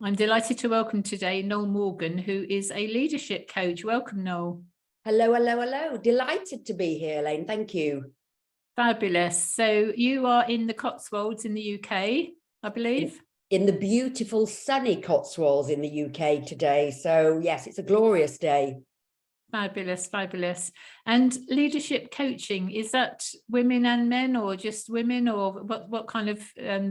I'm delighted to welcome today Noelle Morgan, who is a leadership coach. Welcome, Noelle. Hello, hello, hello. Delighted to be here, Elaine. Thank you. Fabulous. So you are in the Cotswolds in the UK, I believe? In the beautiful sunny Cotswolds in the UK today. So yes, it's a glorious day. Fabulous, fabulous. And leadership coaching, is that women and men or just women, or what kind of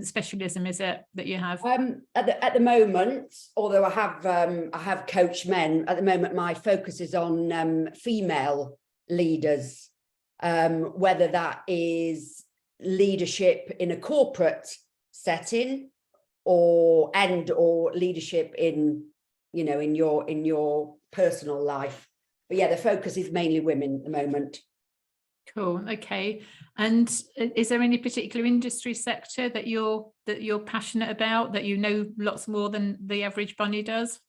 specialism is it that you have? At the moment, although I have coached men, at the moment my focus is on female leaders, whether that is leadership in a corporate setting or leadership in, you know, in your personal life. But yeah, the focus is mainly women at the moment. Cool. Okay. And is there any particular industry sector that you're passionate about, that you know lots more than the average bunny does?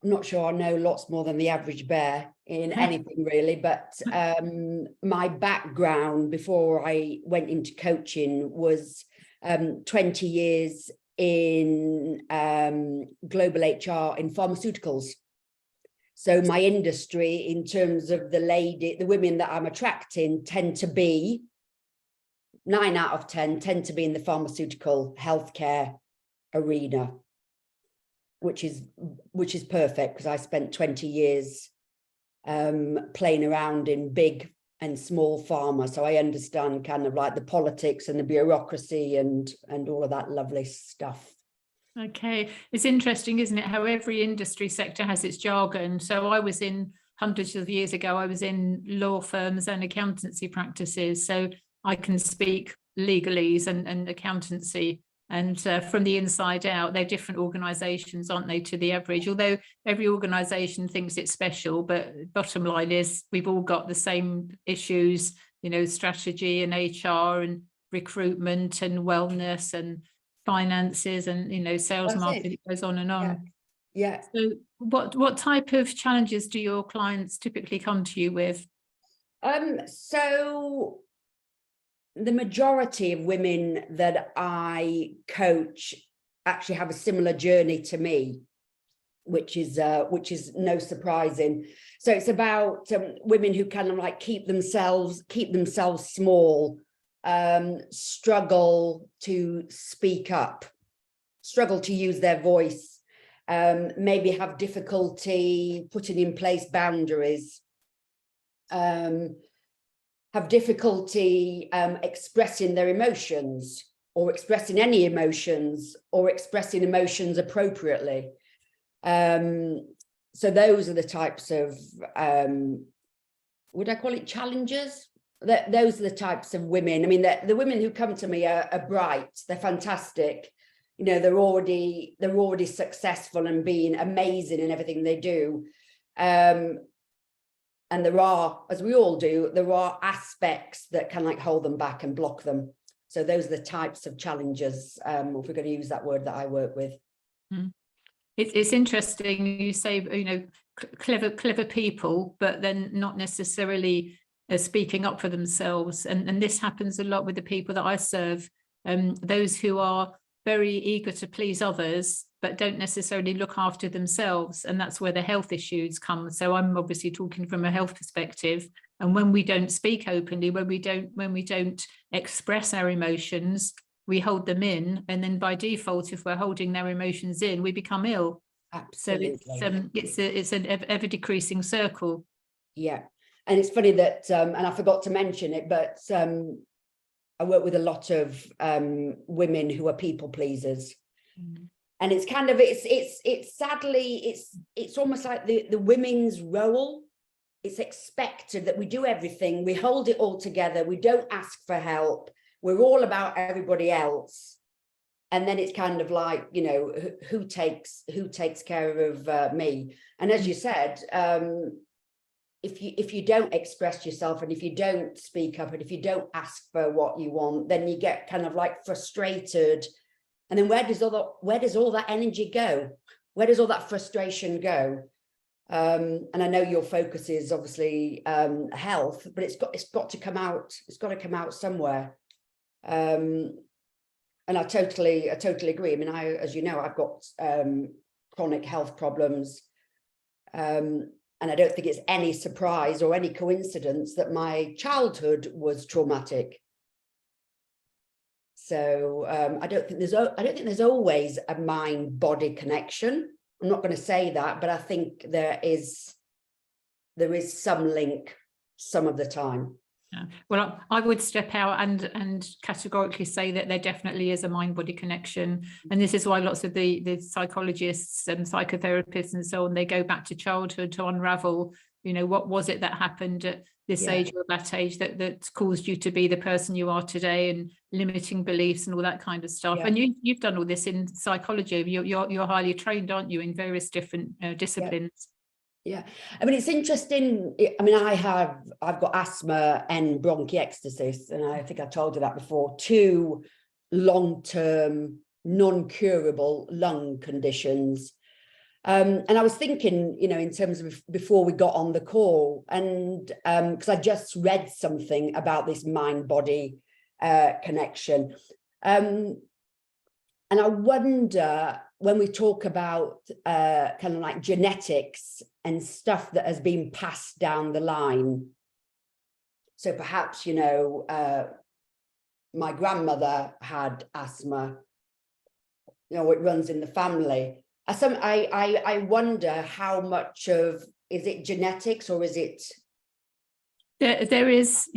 I'm not sure I know lots more than the average bear in anything really, but my background before I went into coaching was 20 years in global HR in pharmaceuticals. So my industry, in terms of the women that I'm attracting, tend to be 9 out of 10 tend to be in the pharmaceutical healthcare arena, which is perfect because I spent 20 years playing around in big and small pharma, so I understand kind of like the politics and the bureaucracy and all of that lovely stuff. Okay, it's interesting, isn't it, how every industry sector has its jargon. So I was in, hundreds of years ago, I was in law firms and accountancy practices, so I can speak legalese and accountancy, and from the inside out. They're different organisations, aren't they, to the average, although every organisation thinks it's special, but bottom line is we've all got the same issues, you know, strategy and HR and recruitment and wellness and finances and, you know, sales, marketing, it goes on and on. Yeah. So what type of challenges do your clients typically come to you with? So the majority of women that I coach actually have a similar journey to me, which is no surprising. So it's about women who kind of like keep themselves small, struggle to speak up, struggle to use their voice, maybe have difficulty putting in place boundaries, have difficulty expressing their emotions, or expressing any emotions, or expressing emotions appropriately. So those are the types of, would I call it challenges? Those are the types of women. I mean, the women who come to me are bright, they're fantastic. You know, they're already successful and being amazing in everything they do. And there are, as we all do, there are aspects that can like hold them back and block them. So those are the types of challenges, if we're going to use that word, that I work with. It's interesting you say, you know, clever people, but then not necessarily speaking up for themselves. And this happens a lot with the people that I serve, those who are very eager to please others, but don't necessarily look after themselves. And that's where the health issues come. So I'm obviously talking from a health perspective. And when we don't speak openly, when we don't express our emotions, we hold them in. And then by default, if we're holding their emotions in, we become ill. Absolutely. So it's an ever decreasing circle. Yeah. And it's funny that, and I forgot to mention it, but I work with a lot of women who are people pleasers. And it's kind of, it's sadly, it's almost like the women's role. It's expected that we do everything, we hold it all together, we don't ask for help, we're all about everybody else. And then it's kind of like, you know, who takes care of me? And as you said, if you don't express yourself, and if you don't speak up, and if you don't ask for what you want, then you get kind of like frustrated. And then where does all that energy go? Where does all that frustration go? And I know your focus is obviously health, but it's got to come out. It's got to come out somewhere. And And I totally agree. I mean, as you know, I've got chronic health problems. And I don't think it's any surprise or any coincidence that my childhood was traumatic. So I don't think there's always a mind-body connection. I'm not going to say that, but I think there is some link some of the time. Yeah. Well, I would step out and categorically say that there definitely is a mind-body connection. And this is why lots of the psychologists and psychotherapists and so on, they go back to childhood to unravel, you know, what was it that happened at this age or that age that caused you to be the person you are today, and limiting beliefs and all that kind of stuff. And you've done all this in psychology. You're highly trained, aren't you, in various different disciplines? Yeah, I mean, it's interesting. I mean, I've got asthma and bronchiectasis, and I think I told you that before, 2 long-term, non-curable lung conditions. And I was thinking, you know, in terms of before we got on the call, and because I just read something about this mind-body connection. And I wonder, when we talk about kind of like genetics and stuff that has been passed down the line. So perhaps, you know, my grandmother had asthma, you know, it runs in the family. I wonder how much of, is it genetics or is it? There is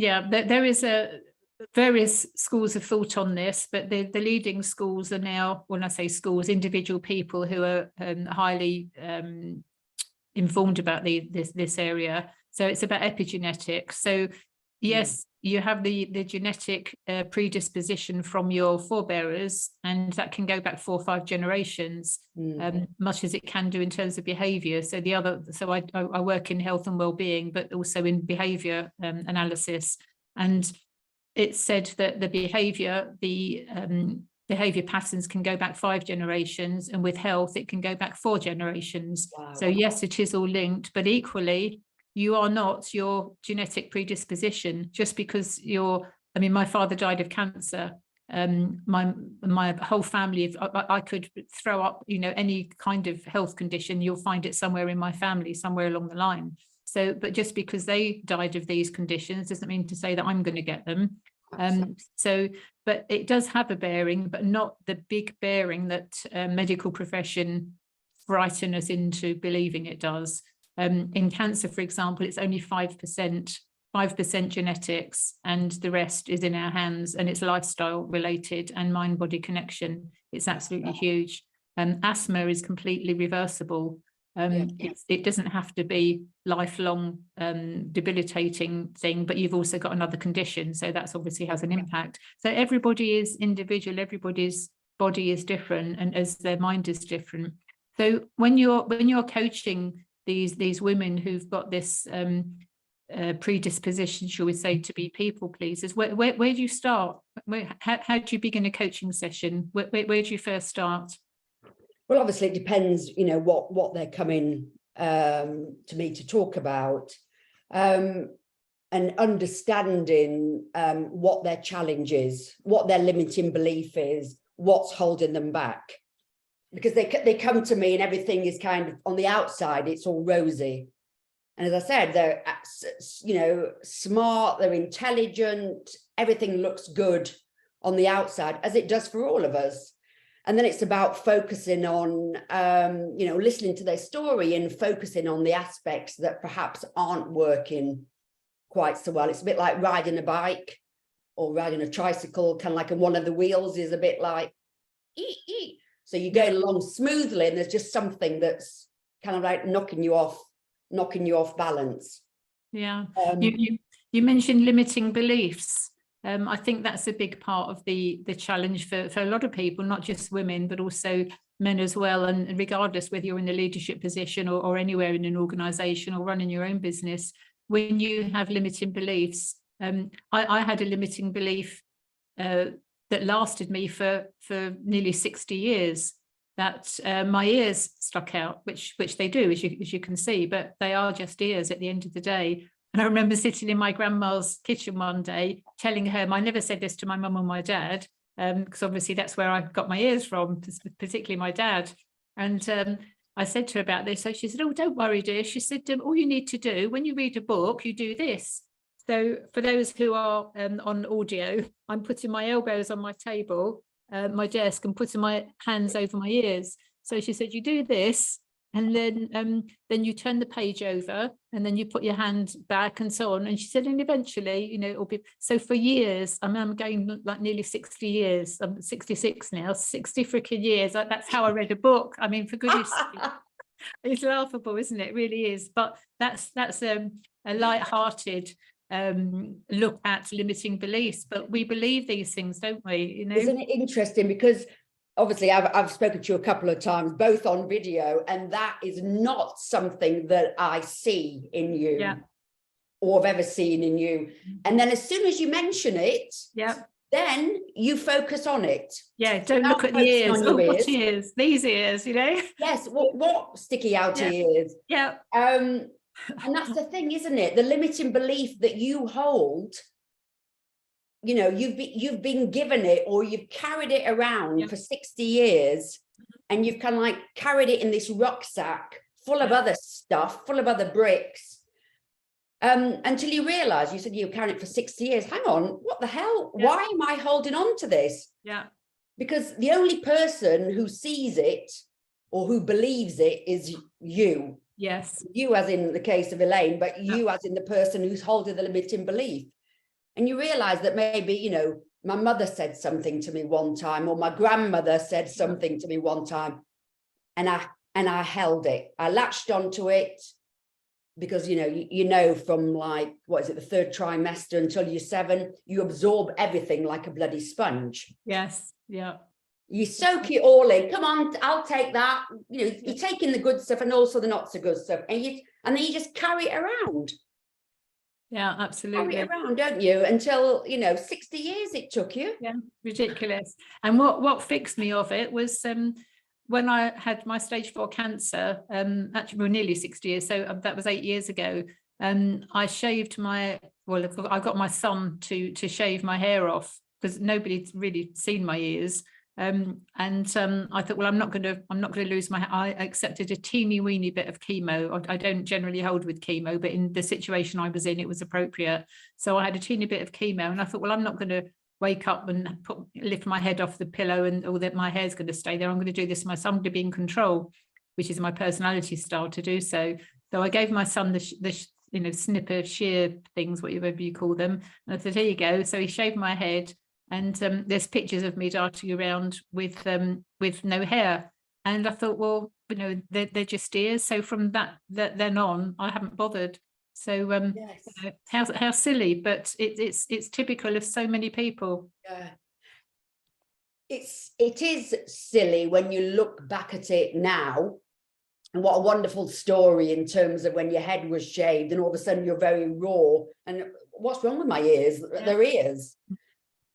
various schools of thought on this, but the leading schools are now, when I say schools, individual people who are highly informed about this area. So it's about epigenetics. So yes, you have the genetic predisposition from your forebearers, and that can go back 4 or 5 generations, much as it can do in terms of behaviour. So I work in health and wellbeing, but also in behaviour analysis. And it's said that the behaviour patterns can go back 5 generations, and with health, it can go back 4 generations. Wow. So yes, it is all linked, but equally, you are not your genetic predisposition just because my father died of cancer. My whole family, if I could throw up, you know, any kind of health condition, you'll find it somewhere in my family, somewhere along the line. So, but just because they died of these conditions doesn't mean to say that I'm going to get them. But it does have a bearing, but not the big bearing that medical profession frighten us into believing it does. In cancer, for example, it's only 5% genetics, and the rest is in our hands, and it's lifestyle related and mind-body connection. It's absolutely huge. Asthma is completely reversible. It doesn't have to be lifelong debilitating thing, but you've also got another condition, so that's obviously has an impact. So everybody is individual, everybody's body is different, and as their mind is different. So when you're coaching these women who've got this predisposition, shall we say, to be people pleasers, where do you start? How do you begin a coaching session? Where do you first start? Well, obviously it depends, you know, what they're coming to me to talk about, and understanding what their challenge is, what their limiting belief is, what's holding them back. Because they come to me and everything is kind of on the outside, it's all rosy. And as I said, they're, you know, smart, they're intelligent, everything looks good on the outside, as it does for all of us. And then it's about focusing on, you know, listening to their story and focusing on the aspects that perhaps aren't working quite so well. It's a bit like riding a bike or riding a tricycle, kind of like, and one of the wheels is a bit like, ee. So you go along smoothly, and there's just something that's kind of like knocking you off balance. Yeah. You mentioned limiting beliefs. I think that's a big part of the challenge for a lot of people, not just women, but also men as well. And regardless whether you're in a leadership position or anywhere in an organization or running your own business, when you have limiting beliefs, I had a limiting belief that lasted me for nearly 60 years, that my ears stuck out, which they do, as you can see, but they are just ears at the end of the day. And I remember sitting in my grandma's kitchen one day telling her, I never said this to my mum or my dad, because obviously that's where I got my ears from, particularly my dad. And I said to her about this. So she said, oh, don't worry, dear. She said, all you need to do when you read a book, you do this. So for those who are on audio, I'm putting my elbows on my table, my desk, and putting my hands over my ears. So she said, you do this, and then you turn the page over, and then you put your hand back, and so on. And she said, and eventually, you know, it'll be. So for years, I mean, I'm going like nearly 60 years. I'm 66 now, 60 freaking years. That's how I read a book. I mean, for goodness sake, it's laughable, isn't it? It really is. But that's a light-hearted look at limiting beliefs. But we believe these things, don't we? You know, isn't it interesting? Because obviously I've spoken to you a couple of times, both on video, and that is not something that I see in you, yeah, or have ever seen in you. And then as soon as you mention it, yeah, then you focus on it. yeah. Don't Now look at the ears. on your Oh, what ears. ears? These ears, you know. Yes, what sticky out Yeah. ears. Yeah, And that's the thing, isn't it? The limiting belief that you hold, you know, you've been given it, or you've carried it around yeah, for 60 years, and you've kind of like carried it in this rucksack full of other stuff, full of other bricks, until you realize, you said you were carrying it for 60 years. Hang on, what the hell? Yeah. Why am I holding on to this? yeah, Because the only person who sees it or who believes it is you. yes, You as in the case of Elaine, but you as in the person who's holding the limiting belief. And you realize that maybe, you know, my mother said something to me one time, or my grandmother said something to me one time, and I held it. I latched onto it because, you know, you know, from like, what is it, the third trimester until you're 7, you absorb everything like a bloody sponge. yes, yeah, You soak it all in. Come on, I'll take that. You know, you're taking the good stuff and also the not so good stuff, and then you just carry it around. yeah, absolutely. Carry it around, don't you? Until, you know, 60 years it took you. Yeah, ridiculous. And what fixed me of it was when I had my stage 4 cancer, actually we're nearly 60 years, so that was 8 years ago. I shaved I got my son to shave my hair off, because nobody'd really seen my ears. I thought, well, I'm not going to lose my hair. I accepted a teeny weeny bit of chemo. I don't generally hold with chemo, but in the situation I was in, it was appropriate. So I had a teeny bit of chemo, and I thought, well, I'm not going to wake up and lift my head off the pillow and all that my hair's going to stay there. I'm going to do this myself. I'm going to be in control, which is my personality style to do so. So I gave my son the you know, snipper shear things, whatever you call them. And I said, here you go. So he shaved my head. And there's pictures of me darting around with no hair. And I thought, well, you know, they're just ears. So from then on, I haven't bothered. So Yes. you know, how silly, but it's typical of so many people. Yeah. It is silly when you look back at it now. And what a wonderful story in terms of when your head was shaved and all of a sudden you're very raw. And what's wrong with my ears? Yeah. They're ears.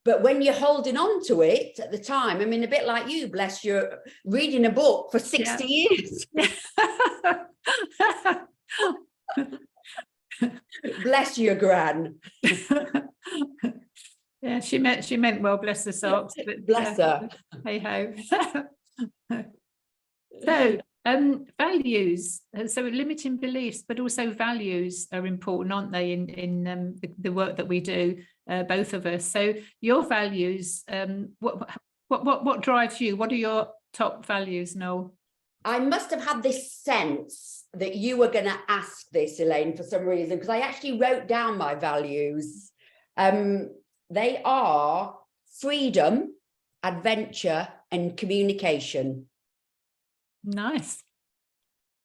But when you're holding on to it at the time, I mean, a bit like you, bless you, reading a book for 60 years. Bless your gran. Yeah, she meant well, bless the socks. But, bless her. Hey ho. So values, so limiting beliefs, but also values are important, aren't they, in the work that we do, both of us. So your values, what drives you? What are your top values, Noel? I must have had this sense that you were going to ask this, Elaine, for some reason, because I actually wrote down my values. They are freedom, adventure, and communication. Nice.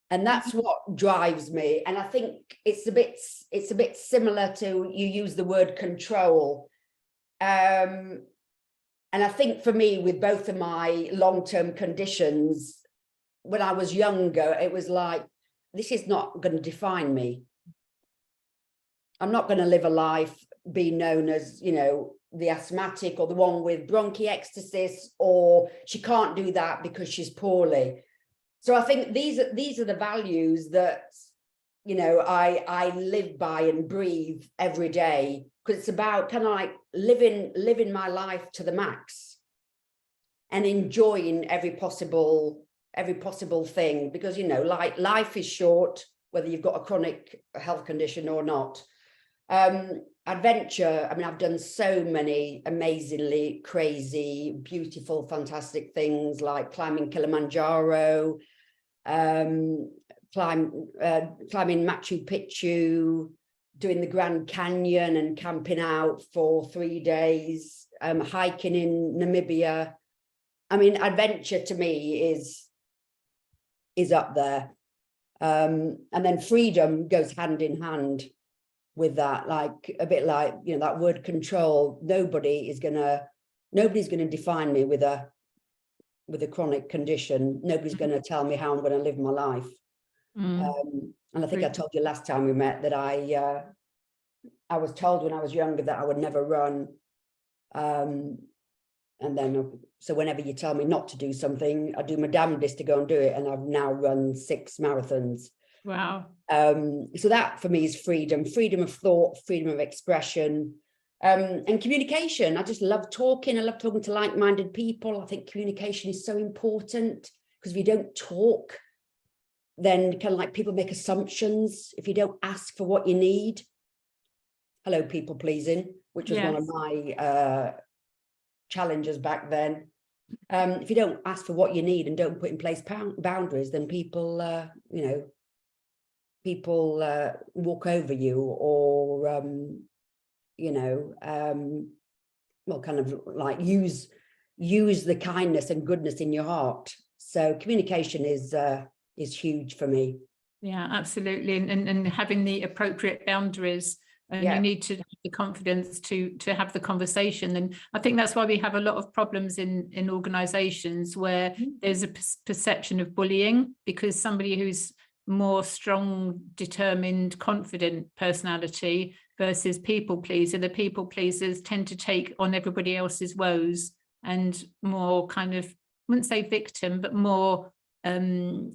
And that's what drives me. And I think it's a bit similar to, you use the word control. And I think for me, with both of my long-term conditions, when I was younger, it was like, this is not going to define me. I'm not going to live a life, be known as, you know, the asthmatic or the one with bronchiectasis, or she can't do that because she's poorly. So I think these are the values that, you know, I live by and breathe every day, because it's about kind of like living my life to the max. and enjoying every possible thing, because, you know, like, life is short, whether you've got a chronic health condition or not. Adventure, I mean, I've done so many amazingly crazy, beautiful, fantastic things, like climbing Kilimanjaro, climbing Machu Picchu, doing the Grand Canyon and camping out for 3 days, hiking in Namibia. I mean, adventure to me is up there. And then freedom goes hand in hand with that, like a bit like, you know, that word control. Nobody's gonna define me with a chronic condition. Nobody's gonna tell me how I'm gonna live my life. And I think I told you last time we met that I was told when I was younger that I would never run. And then, so whenever you tell me not to do something, I do my damnedest to go and do it. And I've now run 6 marathons. Wow. So that for me is freedom of thought, freedom of expression, and communication. I just love talking. I love talking to like-minded people. I think communication is so important, because if you don't talk, then kind of like people make assumptions. If you don't ask for what you need, hello, people pleasing, which was one of my challenges back then. If you don't ask for what you need and don't put in place boundaries, then people, you know, walk over you, or, you know, well, kind of like use the kindness and goodness in your heart. So communication is huge for me. Yeah, absolutely. And having the appropriate boundaries, and you need to have the confidence to have the conversation. And I think that's why we have a lot of problems in organizations where there's a perception of bullying, because somebody who's more strong, determined, confident personality versus people pleaser. The people pleasers tend to take on everybody else's woes, and more kind of, I wouldn't say victim, but more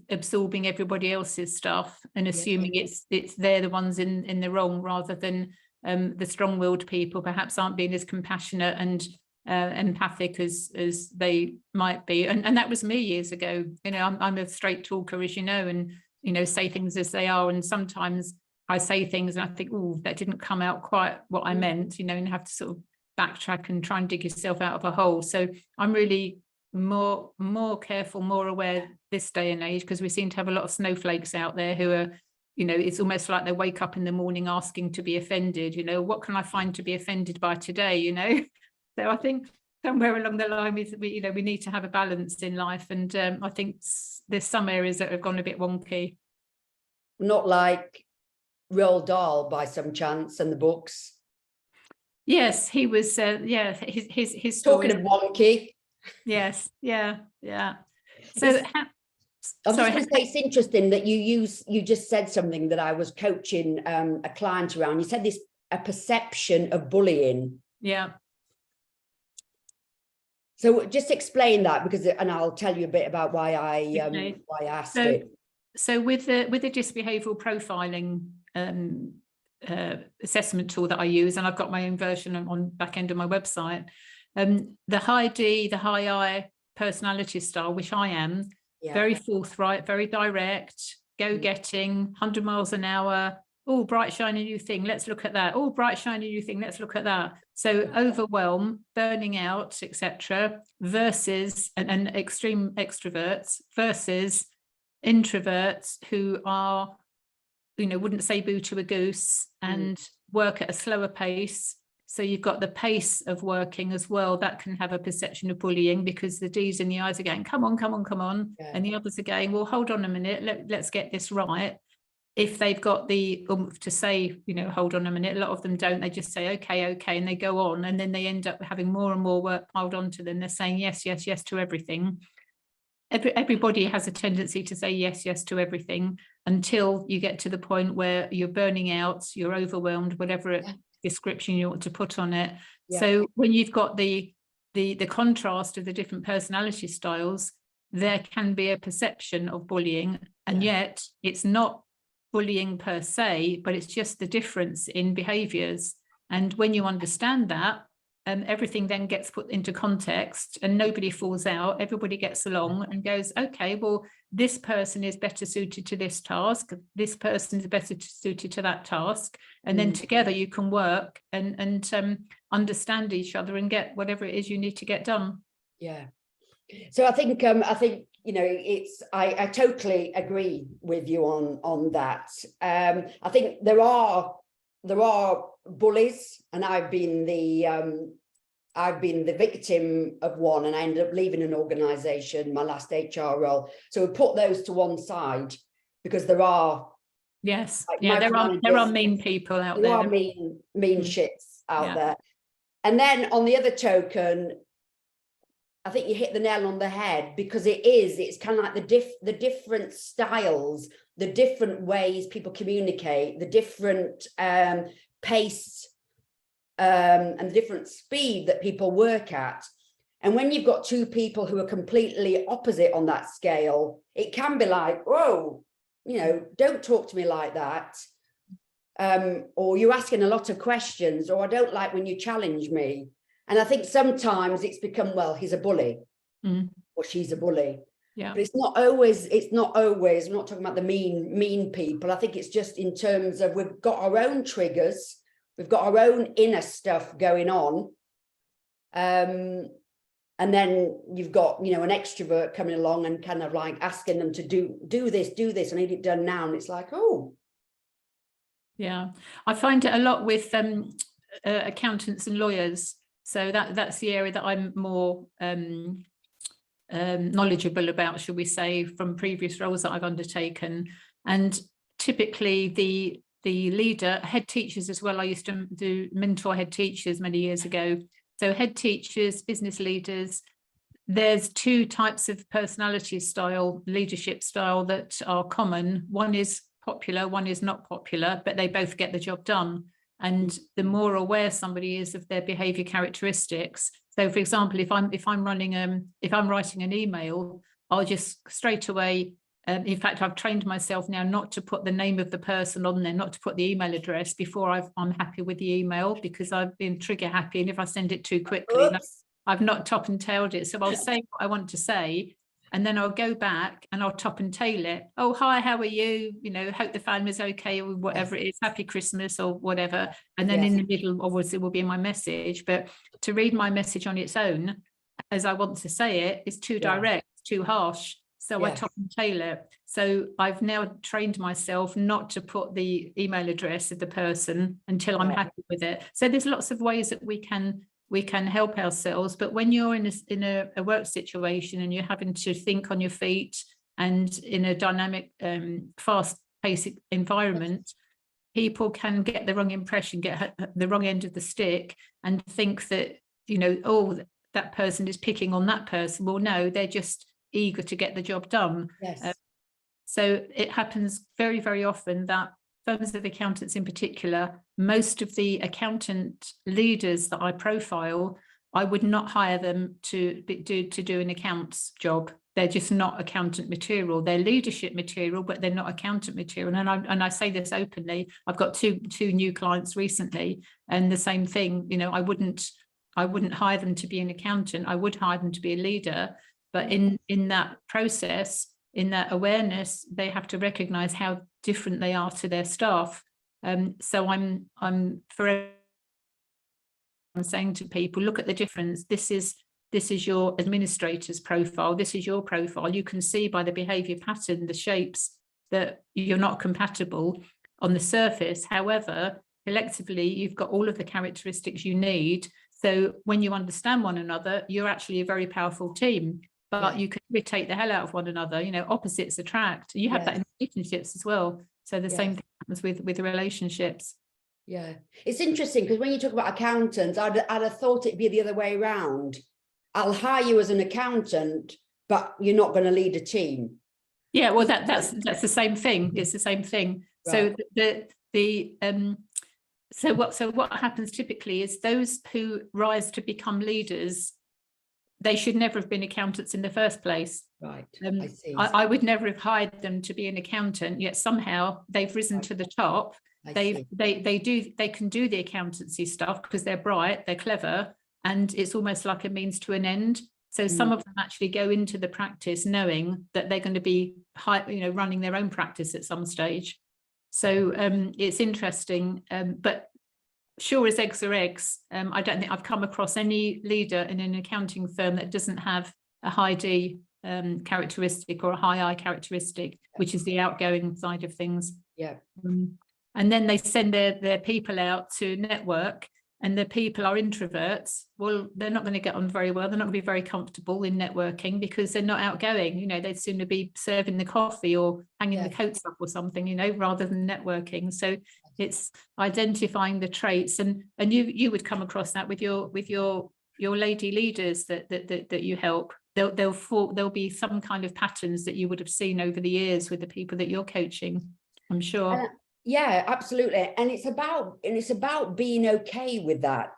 absorbing everybody else's stuff and assuming it's they're the ones in the wrong, rather than the strong-willed people perhaps aren't being as compassionate and empathic as they might be. And that was me years ago. You know, I'm a straight talker, as you know, and, you know, say things as they are. And sometimes I say things and I think, oh, that didn't come out quite what I meant, you know, and have to sort of backtrack and try and dig yourself out of a hole. So I'm really more careful, more aware this day and age, because we seem to have a lot of snowflakes out there who are, you know, it's almost like they wake up in the morning asking to be offended. You know, what can I find to be offended by today, you know? So I think somewhere along the line we need to have a balance in life. And I think there's some areas that have gone a bit wonky. Not like Roald Dahl by some chance, and the books. Yes, he was his talking of wonky. Yes, yeah. So I was just going to say, it's interesting that you just said something that I was coaching a client around. You said a perception of bullying. Yeah. So just explain that, and I'll tell you a bit about why I asked it. So with the DISC behavioural profiling assessment tool that I use, and I've got my own version on back end of my website, the high D, the high I personality style, which I am, very forthright, very direct, go-getting, 100 miles an hour. Oh, bright shiny new thing, let's look at that. Oh, bright shiny new thing, let's look at that. So overwhelm, burning out, etc., versus and extreme extroverts versus introverts who are, you know, wouldn't say boo to a goose and work at a slower pace. So you've got the pace of working as well. That can have a perception of bullying, because the D's and the I's are going, come on. Yeah. And the others are going, well, hold on a minute, let's get this right. If they've got the oomph to say, you know, hold on a minute, a lot of them don't. They just say, okay, and they go on. And then they end up having more and more work piled onto them. They're saying yes to everything. Everybody has a tendency to say yes to everything, until you get to the point where you're burning out, you're overwhelmed, whatever description you want to put on it. So when you've got the contrast of the different personality styles, there can be a perception of bullying, and yet it's not bullying per se, but it's just the difference in behaviors. And when you understand that, everything then gets put into context and nobody falls out. Everybody gets along and goes, okay, well, this person is better suited to this task. This person is better suited to that task. And then together you can work and understand each other and get whatever it is you need to get done. Yeah. So I think, you know, I totally agree with you on that. I think there are bullies, and I've been the victim of one, and I ended up leaving an organisation, my last HR role. So we put those to one side, because there are, yes, like, yeah, there are mean people out there. There are mean shits out there. And then on the other token, I think you hit the nail on the head, because it's kind of like the different styles, the different ways people communicate, the different pace and the different speed that people work at. And when you've got two people who are completely opposite on that scale, it can be like, whoa, you know, don't talk to me like that. Or you're asking a lot of questions, or I don't like when you challenge me. And I think sometimes it's become, well, he's a bully or she's a bully. Yeah. But it's not always, we're not talking about the mean people. I think it's just in terms of, we've got our own triggers, we've got our own inner stuff going on. And then you've got, you know, an extrovert coming along and kind of like asking them to do this, I need it done now. And it's like, oh. Yeah. I find it a lot with accountants and lawyers. So that's the area that I'm more knowledgeable about, shall we say, from previous roles that I've undertaken. And typically the leader, head teachers as well. I used to do mentor head teachers many years ago. So head teachers, business leaders, there's two types of personality style, leadership style that are common. One is popular, one is not popular, but they both get the job done. And the more aware somebody is of their behavior characteristics. So for example, if I'm writing an email, I'll just straight away, in fact, I've trained myself now not to put the name of the person on there, not to put the email address before I'm happy with the email, because I've been trigger happy. And if I send it too quickly, I've not top and tailed it. So I'll say what I want to say, and then I'll go back and I'll top and tail it. Oh, hi, how are you? You know, hope the family's okay, or whatever it is, happy Christmas or whatever. And then in the middle, obviously, will be my message. But to read my message on its own, as I want to say it, is too direct, too harsh. So I top and tail it. So I've now trained myself not to put the email address of the person until I'm happy with it. So there's lots of ways that we can help ourselves. But when you're in a work situation and you're having to think on your feet and in a dynamic, fast-paced environment, people can get the wrong impression, get the wrong end of the stick, and think that, you know, oh, that person is picking on that person. Well, no, they're just eager to get the job done. So it happens very, very often that firms of accountants in particular, most of the accountant leaders that I profile, I would not hire them to do an accounts job. They're just not accountant material. They're leadership material, but they're not accountant material. And I say this openly. I've got two new clients recently, and the same thing. You know, I wouldn't hire them to be an accountant. I would hire them to be a leader. But in that process, in that awareness, they have to recognize how different they are to their staff. So I'm saying to people, look at the difference. This is your administrator's profile. This is your profile. You can see by the behavior pattern, the shapes, that you're not compatible on the surface. However, collectively, you've got all of the characteristics you need. So when you understand one another, you're actually a very powerful team. But you can irritate the hell out of one another. You know, opposites attract. You have that in relationships as well. So the same thing happens with relationships. Yeah, it's interesting, because when you talk about accountants, I'd have thought it'd be the other way around. I'll hire you as an accountant, but you're not going to lead a team. Yeah, well, that's the same thing. It's the same thing. Right. So what happens typically is those who rise to become leaders, they should never have been accountants in the first place. Right. I see. I would never have hired them to be an accountant, yet somehow they've risen to the top. They can do the accountancy stuff because they're bright, they're clever, and it's almost like a means to an end. So some of them actually go into the practice knowing that they're going to be running their own practice at some stage. So it's interesting, but sure as eggs are eggs, I don't think I've come across any leader in an accounting firm that doesn't have a high D characteristic or a high I characteristic, which is the outgoing side of things. Yeah. And then they send their people out to network, and the people are introverts. Well, they're not going to get on very well. They're not going to be very comfortable in networking because they're not outgoing. They'd sooner be serving the coffee or hanging the coats up or something, rather than networking. So it's identifying the traits, and you would come across that with your lady leaders that you help. There'll be some kind of patterns that you would have seen over the years with the people that you're coaching, I'm sure. Yeah, absolutely. And it's about being okay with that.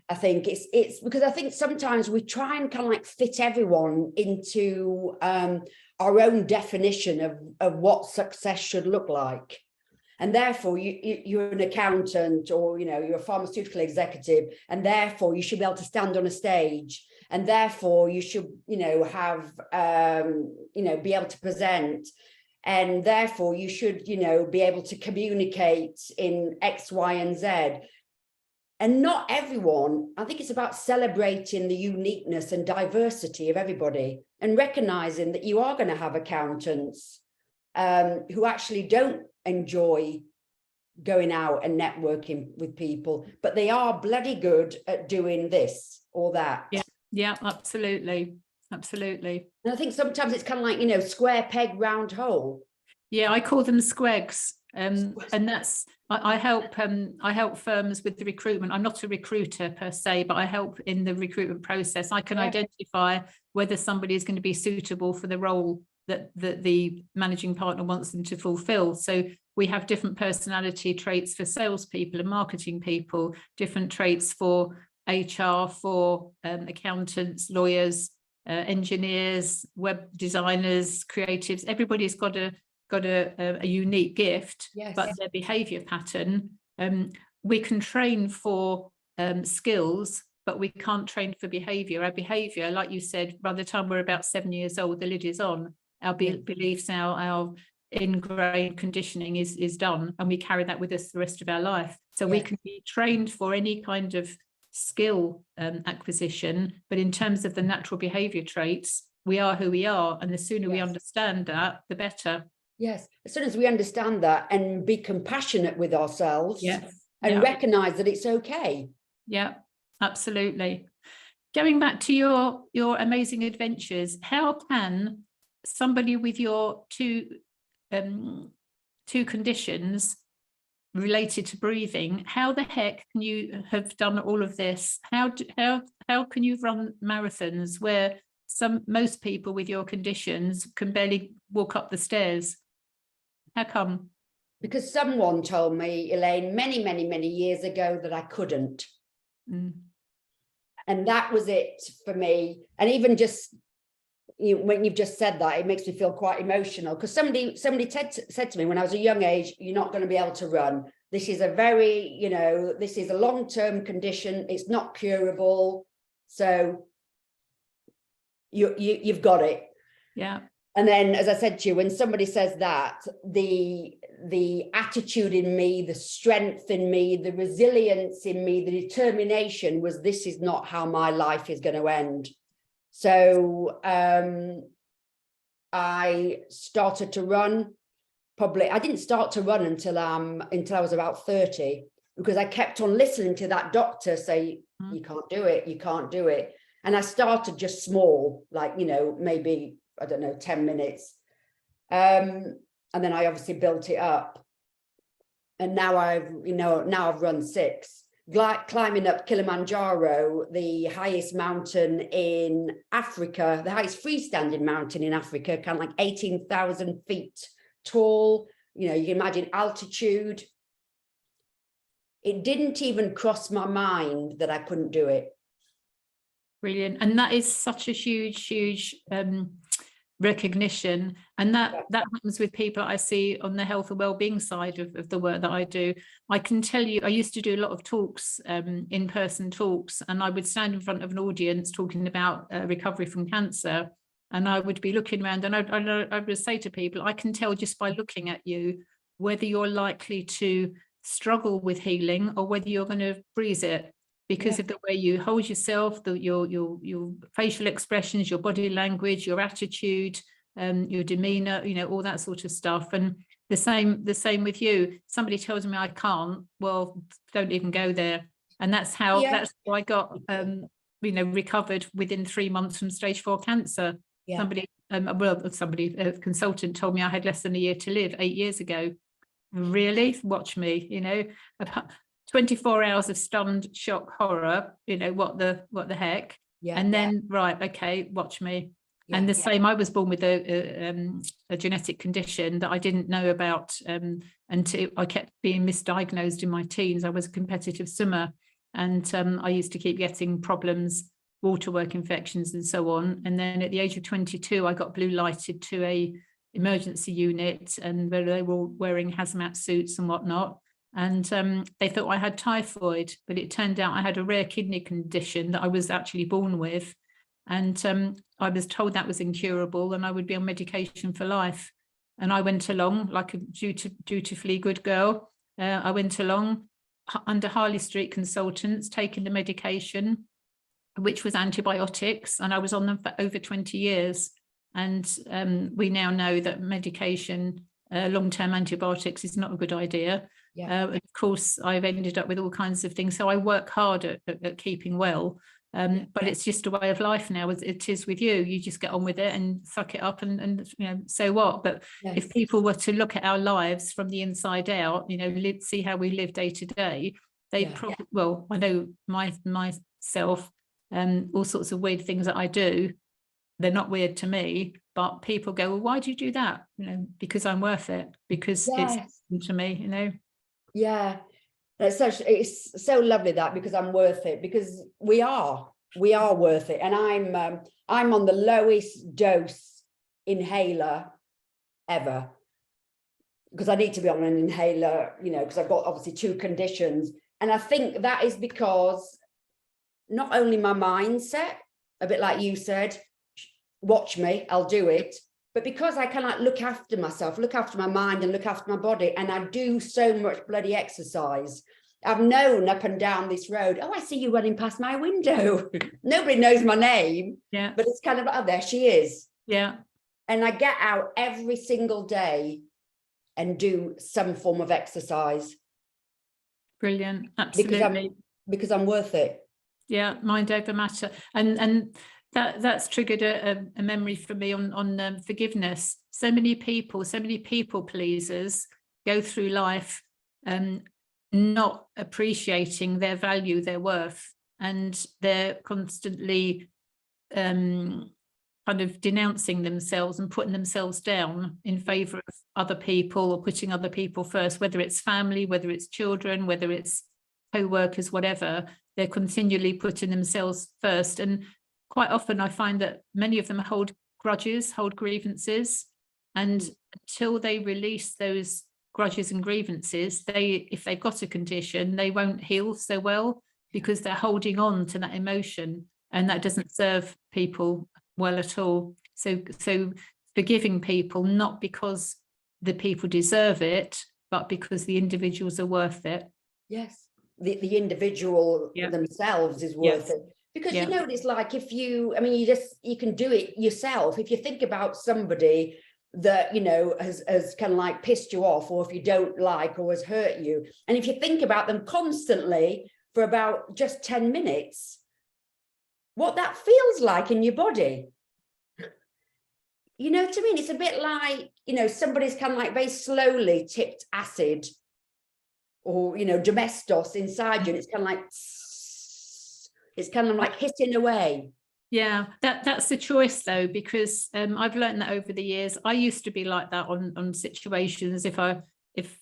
I think it's because I think sometimes we try and kind of like fit everyone into our own definition of what success should look like. And therefore you're an accountant, or you're a pharmaceutical executive, and therefore you should be able to stand on a stage, and therefore you should have be able to present, and therefore you should be able to communicate in X, Y, and Z. And not everyone. I think it's about celebrating the uniqueness and diversity of everybody, and recognizing that you are going to have accountants who actually don't enjoy going out and networking with people, but they are bloody good at doing this or that. Yeah, absolutely. And I think sometimes it's kind of like, square peg, round hole. Yeah, I call them squegs. And that's, I help firms with the recruitment. I'm not a recruiter per se, but I help in the recruitment process. I can identify whether somebody is going to be suitable for the role that the managing partner wants them to fulfill. So we have different personality traits for salespeople and marketing people, different traits for HR, for accountants, lawyers, engineers, web designers, creatives. Everybody's got a unique gift, but their behavior pattern, we can train for skills, but we can't train for behavior. Our behavior, like you said, by the time we're about 7 years old, the lid is on. Our beliefs, our ingrained conditioning is done, and we carry that with us the rest of our life. So we can be trained for any kind of skill acquisition, but in terms of the natural behavior traits, we are who we are, and the sooner we understand that, the better. Yes, as soon as we understand that and be compassionate with ourselves, and recognize that it's okay. Yeah, absolutely. Going back to your amazing adventures, how can somebody with your two conditions related to breathing, how the heck can you have done all of this? How can you run marathons where most people with your conditions can barely walk up the stairs? How come? Because someone told me, Elaine, many, many, many years ago that I couldn't. And that was it for me. And even just when you've just said that, it makes me feel quite emotional, because somebody said to me when I was a young age, you're not going to be able to run. This is a very, this is a long-term condition. It's not curable. So you've got it. Yeah. And then, as I said to you, when somebody says that, the attitude in me, the strength in me, the resilience in me, the determination was, this is not how my life is going to end. So I started to run. Probably I didn't start to run until I was about 30, because I kept on listening to that doctor say, you can't do it, you can't do it. And I started just small, like, maybe, I don't know, 10 minutes. And then I obviously built it up. And now I've run 6. Climbing up Kilimanjaro, the highest mountain in Africa, the highest freestanding mountain in Africa, kind of like 18,000 feet tall. You can imagine altitude. It didn't even cross my mind that I couldn't do it. Brilliant. And that is such a huge recognition, and that happens with people I see on the health and well-being side of the work that I do. I can tell you, I used to do a lot of talks, in-person talks, and I would stand in front of an audience talking about recovery from cancer, and I would be looking around, and I would say to people, I can tell just by looking at you whether you're likely to struggle with healing or whether you're going to breeze it, because of the way you hold yourself, your facial expressions, your body language, your attitude, your demeanor, all that sort of stuff. And the same with you. Somebody tells me I can't, well, don't even go there. And that's how I got recovered within 3 months from stage 4 cancer. Somebody, a consultant told me I had less than a year to live 8 years ago. Really? Watch me, 24 hours of stunned shock horror, what the heck. And then right, okay, watch me. And the same, I was born with a genetic condition that I didn't know about until I kept being misdiagnosed in my teens. I was a competitive swimmer, and I used to keep getting problems, waterwork infections and so on. And then at the age of 22, I got blue lighted to a emergency unit, and where they were wearing hazmat suits and whatnot. And they thought I had typhoid, but it turned out I had a rare kidney condition that I was actually born with. And I was told that was incurable and I would be on medication for life. And I went along like a dutifully good girl. I went along under Harley Street consultants, taking the medication, which was antibiotics, and I was on them for over 20 years. And we now know that medication, long-term antibiotics, is not a good idea. Of course, I've ended up with all kinds of things. So I work hard at keeping well, but it's just a way of life now, as it is with you. You just get on with it and suck it up and so what? But if people were to look at our lives from the inside out, see how we live day to day, they probably, well, I know myself, all sorts of weird things that I do, they're not weird to me, but people go, well, why do you do that? Because I'm worth it, because it's to me, Yeah, it's so lovely that, because I'm worth it, because we are worth it. And I'm on the lowest dose inhaler ever, because I need to be on an inhaler, because I've got obviously 2 conditions. And I think that is because not only my mindset, a bit like you said, watch me, I'll do it, but because I can look after myself, look after my mind and look after my body, and I do so much bloody exercise. I've known up and down this road, oh, I see you running past my window. Nobody knows my name, but it's kind of, oh, there she is. And I get out every single day and do some form of exercise. Brilliant. Absolutely. Because I'm worth it. Mind over matter. And that's triggered a memory for me on forgiveness. So many people pleasers go through life not appreciating their value, their worth, and they're constantly kind of denouncing themselves and putting themselves down in favor of other people, or putting other people first, whether it's family, whether it's children, whether it's co-workers, whatever. They're continually putting themselves first. And quite often I find that many of them hold grudges, hold grievances, and until they release those grudges and grievances, if they've got a condition, they won't heal so well, because they're holding on to that emotion, and that doesn't serve people well at all. So forgiving people, not because the people deserve it, but because the individuals are worth it. Yes, the individual themselves is worth it. Because it's like, if you can do it yourself. If you think about somebody that has kind of like pissed you off, or if you don't like, or has hurt you, and if you think about them constantly for about just 10 minutes, what that feels like in your body. You know what I mean? It's a bit like, somebody's kind of like very slowly tipped acid or, domestos inside you, and it's kind of like hitting away. Yeah, that's the choice though, because I've learned that over the years. I used to be like that on situations. If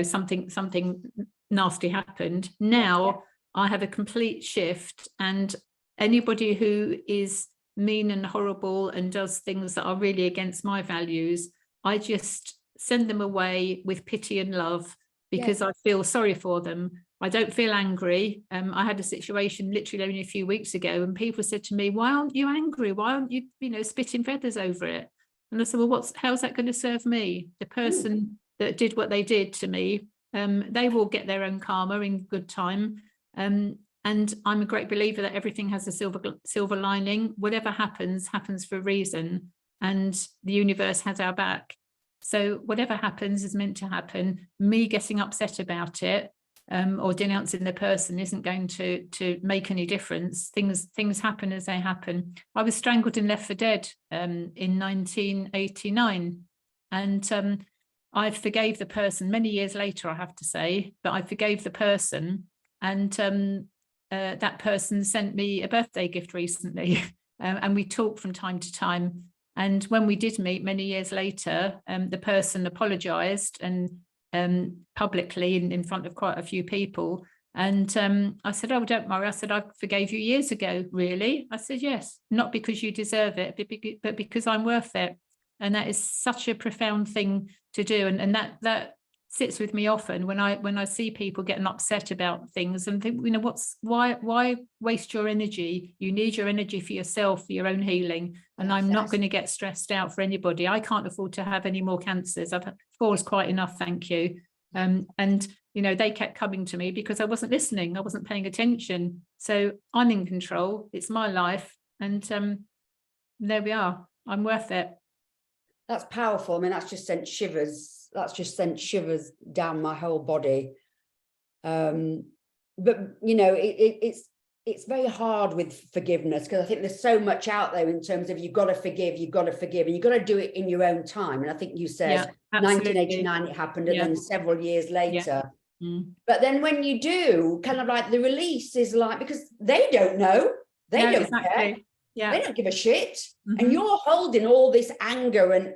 something nasty happened, now I have a complete shift, and anybody who is mean and horrible and does things that are really against my values, I just send them away with pity and love, because I feel sorry for them. I don't feel angry. I had a situation literally only a few weeks ago, and people said to me, why aren't you angry? Why aren't you, spitting feathers over it? And I said, well, how's that going to serve me? The person that did what they did to me, they will get their own karma in good time. And I'm a great believer that everything has a silver lining. Whatever happens for a reason, and the universe has our back. So whatever happens is meant to happen. Me getting upset about it or denouncing the person isn't going to make any difference. Things happen as they happen. I was strangled and left for dead in 1989, and I forgave the person many years later, I have to say, but I forgave the person, and that person sent me a birthday gift recently, and we talk from time to time. And when we did meet many years later, the person apologized and publicly in front of quite a few people. And I said, oh, don't worry. I said, I forgave you years ago, really? I said, yes, not because you deserve it, but because I'm worth it. And that is such a profound thing to do. And that sits with me often when I see people getting upset about things and think, why waste your energy? You need your energy for yourself, for your own healing. And I'm not going to get stressed out for anybody. I can't afford to have any more cancers. I've had 4 is quite enough, thank you. And they kept coming to me because I wasn't listening. I wasn't paying attention. So I'm in control. It's my life. And there we are. I'm worth it. That's powerful. I mean, that's just sent shivers. That's just sent shivers down my whole body. But it's very hard with forgiveness, because I think there's so much out there in terms of you've got to forgive, and you've got to do it in your own time. And I think you said 1989 it happened, and then several years later. But then when you do, kind of like the release is like, because they don't know, they don't care. They don't give a shit. And you're holding all this anger and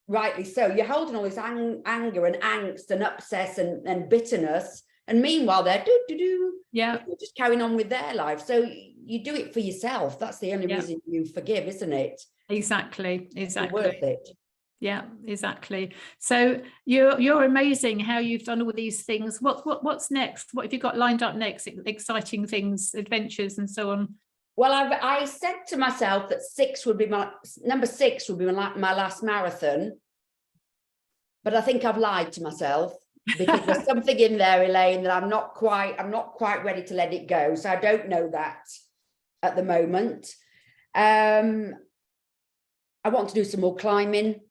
rightly so, you're holding all this anger and angst and upset and bitterness, and meanwhile they're just carrying on with their life. So you do it for yourself. That's the only reason you forgive, isn't it? Exactly. It's worth it. Yeah, exactly. So you're amazing how you've done all these things. What's next? What have you got lined up next? Exciting things, adventures and so on? Well, I said to myself that number 6 would be my last marathon, but I think I've lied to myself, because there's something in there, Elaine, that I'm not quite ready to let it go. So I don't know that at the moment. I want to do some more climbing.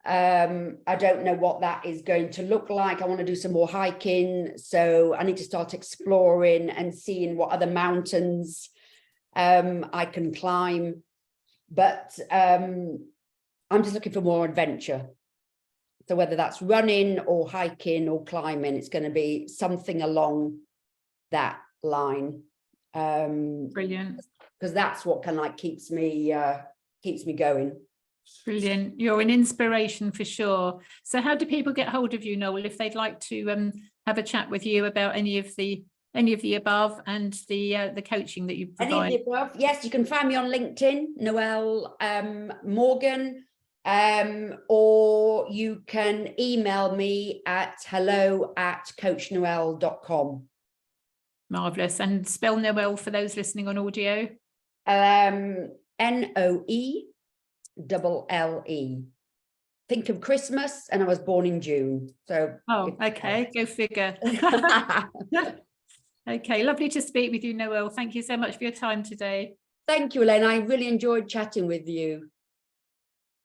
I don't know what that is going to look like. I want to do some more hiking, so I need to start exploring and seeing what other mountains I can climb. But I'm just looking for more adventure. So whether that's running or hiking or climbing, it's going to be something along that line. Brilliant. Because that's what kind of like keeps me going. Brilliant. You're an inspiration for sure. So how do people get hold of you, Noelle, if they'd like to have a chat with you about any of the above and the coaching that you provide? Any of the above? Yes, you can find me on LinkedIn, Noelle Morgan, or you can email me at hello@coachnoelle.com. Marvellous. And spell Noelle for those listening on audio. NOELLE. Think of Christmas, and I was born in June. So okay, go figure. Okay, lovely to speak with you, Noelle. Thank you so much for your time today. Thank you, Elaine. I really enjoyed chatting with you.